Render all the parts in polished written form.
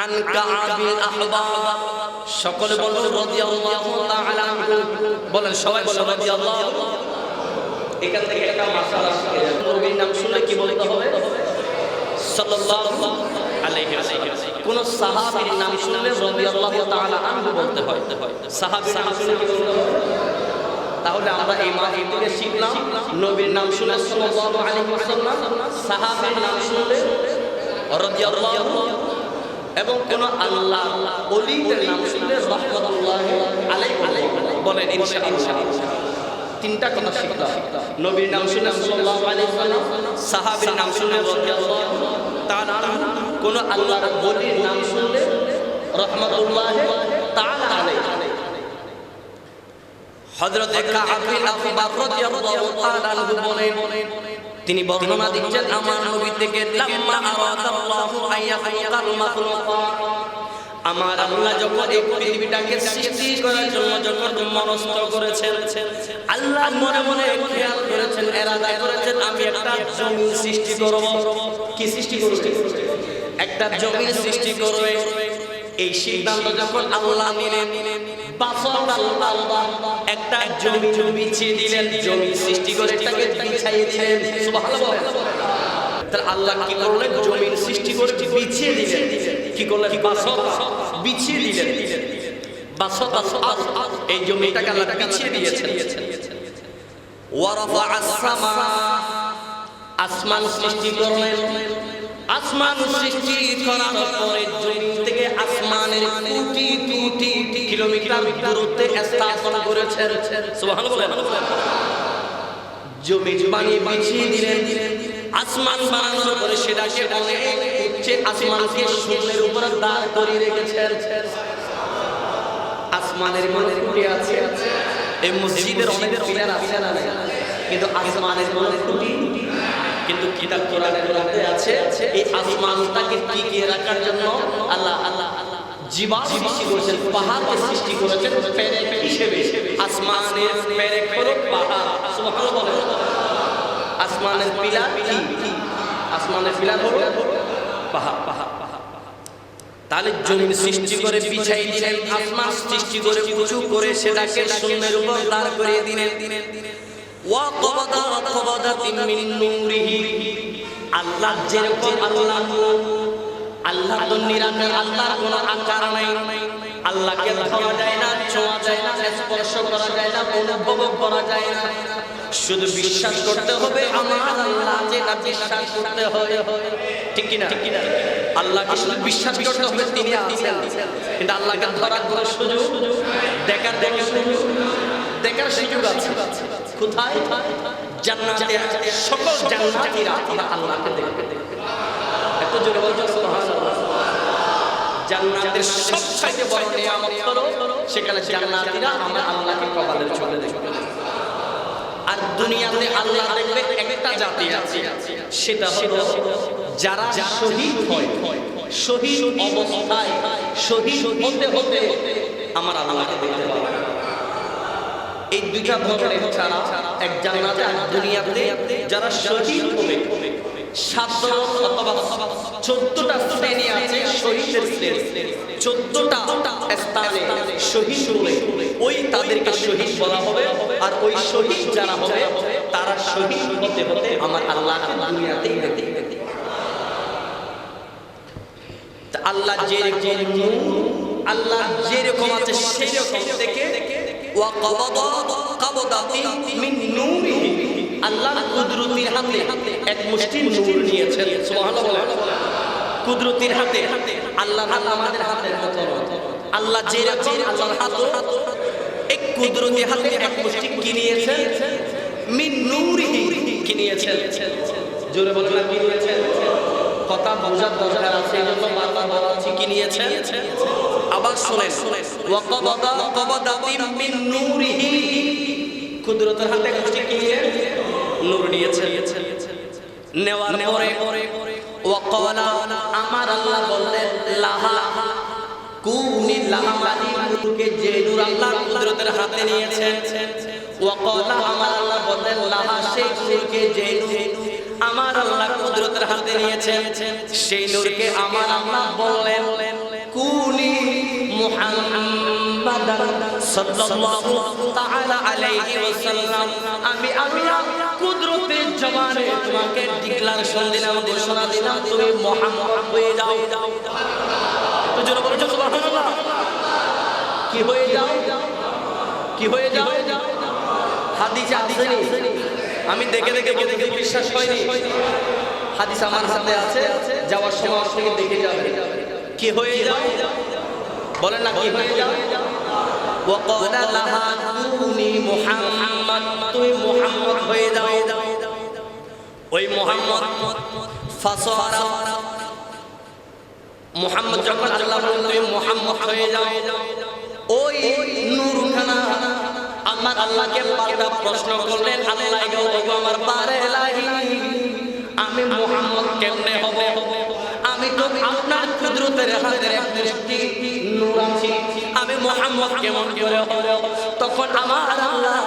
আন কাআবিল আহবার, সকলে বলুন রাদিয়াল্লাহু তাআলা আনহু, বলেন সবাই বলুন রাদিয়াল্লাহু। এখান থেকে একটা মাসালা শিখে যান, নবীর নাম শুনলে কি বলতে হবে? সাল্লাল্লাহু আলাইহি ওয়াসাল্লাম। কোন সাহাবীর নাম শুনলে রাদিয়াল্লাহু তাআলা আনহু বলতে হয়, সাহাবীর নাম শুনলে কি বলতে হবে? তাহলে আমরা এই মাহফিল থেকে শিখলাম নবীর নাম শুনলে সাল্লাল্লাহু আলাইহি ওয়াসাল্লাম, সাহাবীর নাম শুনলে রাদিয়াল্লাহু, এবং কোন আল্লাহ ওলিদের নাম শুনলে রাহমাতুল্লাহি আলাইহি বলেন ইনশাআল্লাহ। তিনটা কথা শিখলাম, নবীর নাম শুনলে সাল্লাল্লাহু আলাইহি ওয়াসাল্লাম, সাহাবীর নাম শুনলে রাদিয়াল্লাহু তাআলা আনহু, কোন আল্লাহর ওলির নাম শুনলে রাহমাতুল্লাহি তাআলা আলাইহি। হযরত কাআবিল আহবার রাদিয়াল্লাহু তাআলা আনহু বলেন, তিনি বর্ণনা দিচ্ছেন আমার নবী থেকে, লাম্মা আরাদাল্লাহু আইয়াখালুকাল মাখলুকাত, আমার আল্লাহ যখন এই পৃথিবীটাকে সৃষ্টি করার জন্য যখন মনস্থ করেছেন, আল্লাহ মনে মনে খেয়াল করেছেন, ইরাদা করেছেন আমি একটা জমিন সৃষ্টি করব। কি সৃষ্টি করব? একটা জমিন সৃষ্টি করবে। এই সিদ্ধান্ত যখন আল্লাহ নিলেন, একটা জমি বিছিয়ে দিলেন, জমি সৃষ্টি করে এটাকে বিছাইয়ে দিলেন। সুবহানাল্লাহ। তাহলে আল্লাহ কি করলেন? জমিন সৃষ্টি করে বিছিয়ে দিলেন। কি করলেন? বাসত বিছিয়ে দিলেন। বাসত এই জমিটাকে আল্লাহ বিছিয়ে দিয়েছেন। ওয়ারাফা আস-সামা, আসমান সৃষ্টি করলেন। আসমান সৃষ্টি করার পরে জমিন থেকে আসমানের কোটি কোটি কিলোমিটার দূরত্বে স্থাপন করেছেন। সুবহানাল্লাহ। জমিন বানিয়ে বিছিয়ে দিলেন। আসমান বানানোর পরে সেটাকে অনেক উচ্চে আসমানকে শূন্যের উপরে দাঁড় করিয়ে রেখেছেন। আসমানের মধ্যে খুঁটি আছে, এই মসজিদের অনেক পিলার আছে না, কিন্তু আসমানের মধ্যে খুঁটি, কিন্তু কিতাব কোরআনের মধ্যে আছে এই আসমানটাকে টিকিয়ে রাখার জন্য আল্লাহ জীবা সৃষ্টি করেছেন, পাহাড়কে সৃষ্টি করেছেন পেরেক হিসেবে। আসমানের পেরেক হলো পাহাড়। সুবহানাল্লাহ। আসমানের পিলার কি? আসমানের পিলার হলো পাহাড়। তাহলে জমিন সৃষ্টি করে বিছাই দিলেন, আসমান সৃষ্টি করে উঁচু করে সেটাকে শূন্যের উপর দাঁড় করিয়ে দিলেন। আল্লাহ যেরকম আল্লাহ তো নিরাকার, আল্লাহর কোনো আকার নাই, আল্লাহকে ধরা যায় না, ছোঁয়া যায় না, স্পর্শ করা যায় না, অনুভব করা যায় না। শুধু বিশ্বাস করতে হবে আমার আল্লাহ, যেটা বিশ্বাস করতে হবে, ঠিক কিনা? আল্লাহকে শুধু বিশ্বাস করতে হবে তিনি আছেন, কিন্তু আল্লাহকে ধরার কোনো সুযোগ, দেখার সুযোগ আছে কোথায়? জান্নাতে সকল জান্নাতীরা আল্লাহকে দেখবে। এত জোরে বলছেন সুবহানাল্লাহ। জান্নাতের সবচেয়ে বড় নিয়ামত হলো সেখানে জান্নাতীরা আমরা আল্লাহকে কপালের চলে দেখবে। আর দুনিয়াতে আল্লাহ দেখবে একটা জাতি আছে, সেটা হলো যারা শহীদ হয়, শহীদ অবস্থায় শহীদ হতে হতে আমার আল্লাহকে দেখতে পাবে। এই দুইটা ধরনের ছাড়া এক জান্নাতে আর দুনিয়াতে যারা শহীদ হবে, 7 অথবা 14টা শ্রেণী আছে শহীদের শ্রেণী, 14টা স্থানে শহীদ হলে ওই তাদেরকে শহীদ বলা হবে। আর ওই শহীদ যারা হবে তারা শহীদ হতে হতে আমার আল্লাহ দুনিয়াতেই দেখতে। আল্লাহ যেরকম আছে সেরকম থেকে আল্লাহ কুদরতির হাতে এক মুষ্টি নূর নিয়েছেন। সুবহানাল্লাহ। কুদরতির হাতে আল্লাহ আমাদের হাতের মতো, আল্লাহ যেরকম আল্লাহর হাত এক কুদরতি হাতে এক মুষ্টি কি নিয়েছেন? মিন নূরিহি কি নিয়েছেন? জোরে বলেন না কি নিয়েছেন? কথা বোঝার দরকার আছে, এই জন্য বারবার বলছি কি নিয়েছেন। আবার শুনেন, ওয়াকাবাদাতিম মিন নূরিহি, কুদরতের হাতে মুষ্টি কি নিয়েছেন? নূর নিয়েছেন। নেওয়ার পরে ওয়াকালা আমার আল্লাহ বললেন লাহা কুনি লাহমানি, নূরকে যে নূর আল্লাহ কুদরতের হাতে নিয়েছেন। ওয়াকালা আমার আল্লাহ বললেন লাহা সেই নূরকে যে নূর আমার আল্লাহ কুদরতের হাতে নিয়েছেন, সেই নূরকে আমার আল্লাহ বললেন সাল্লাল্লাহু তাআলা আলাইহি ওয়াসাল্লাম আমি আল্লাহ কুদরতের জবানে তোমাকে ডিক্লারেশন দিলাম, ঘোষণা দিলাম, তুমি মুহাম্মদ হয়ে যাও। তো জোরে বলো সুবহানাল্লাহ। কি হয়ে যাও? কি হয়ে যাও? হাদিসে আসেনি, আমি দেখে দেখে বিশ্বাস হয়নি। হাদিস আমার হাতে আছে, যাওয়ার সময় থেকে দেখে যাবে। কি হয়ে যাও? বলেন না কি হয়ে যাও? ওয়াকালা লাহা কুনি মুহাম্মদ, তুমি মুহাম্মদ হয়ে যাও। ওই মুহাম্মদ ফাসারা, মুহাম্মদ যখন আল্লাহ বলেন তুমি মুহাম্মদ হয়ে যাও, ওই নূরখানা আমার আল্লাহকে পাল্টা প্রশ্ন করলেন, আল্লাহ গো আমার পারে লাহি, আমি মুহাম্মদ কেমনে হব? আমি তো আপনার কুদরতের হাতের এক মুষ্টি নূর আছি, আমি মুহাম্মদ কেমন করে হব? তখন আমার আল্লাহ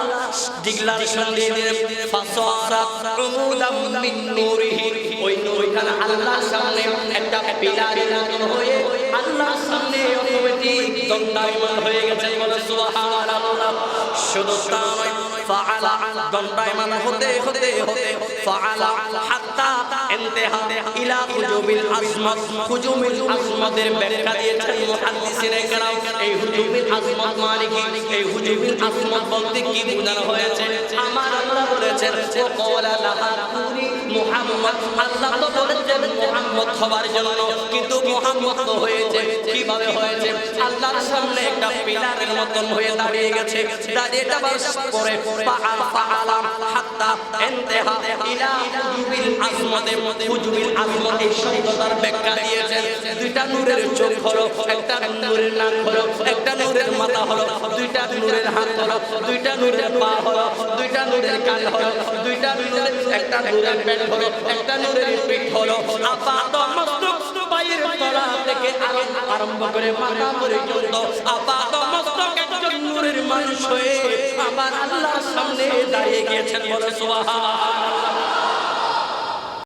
ডিক্লারেশন দিয়ে দিলেন, ফাসারা উমুদাম মিন নূরিহি, ওই নূরখানা আল্লাহর সামনে একটা পিলারের মতন হয়ে আল্লাহর সামনে অটোমেটিক দণ্ডায়মান হয়ে গেছে। বলে সুবহানাল্লাহ। শুধু তা নয়, ফাআলা, দণ্ডায়মান হতে হতে হতে ফাআলা হাত্তা ইনতাহা ইলা হুজুবিল আজমত, হুজুবিল আজমতের ব্যাখ্যা দিয়েছেন মুহাদ্দিসিনে কেরাম। এই হুজুবিল আজমত মানে কি? এই হুজুবিল আজমত বলতে কি বোঝানো হয়েছে? আমার আল্লাহ বলেছেন ওয়াকালা লাহা কুনি মুহাম্মদ, আল্লাহ তো বলেছেন মুহাম্মদ হবার জন্য, কিন্তু মুহাম্মদ তো হয়েছে কিভাবে হয়েছে? আল্লাহর সামনে একটা পিলারের মতন হয়ে দাঁড়িয়ে গেছে। দাঁড়িয়ে যাবার পরে ফাআলা হাত্তা ইনতাহা ইলা হুজুবিল আজমতে, হুজুবিল আজমত এই শব্দটার ব্যাখ্যা দিয়েছেন দুইটা নূরের চোখ হলো, একটা নূরের নাক হলো, একটা নূরের মাথা হলো, দুইটা নূরের হাত হলো, দুইটা নূরের পা হলো, দুইটা নূরের কান হলো, দুইটা নূরের, একটা নূরের পেট হলো, একটা নূরের পিঠ হলো। আপাত মস্তক পায়ের তলা থেকে আরম্ভ করে মাথা পর্যন্ত আপাত মস্তক একজন নূরের মানুষ হয়ে আমার আল্লাহর সামনে দাঁড়িয়ে গিয়েছেন। বলে সুবহানাল্লাহ।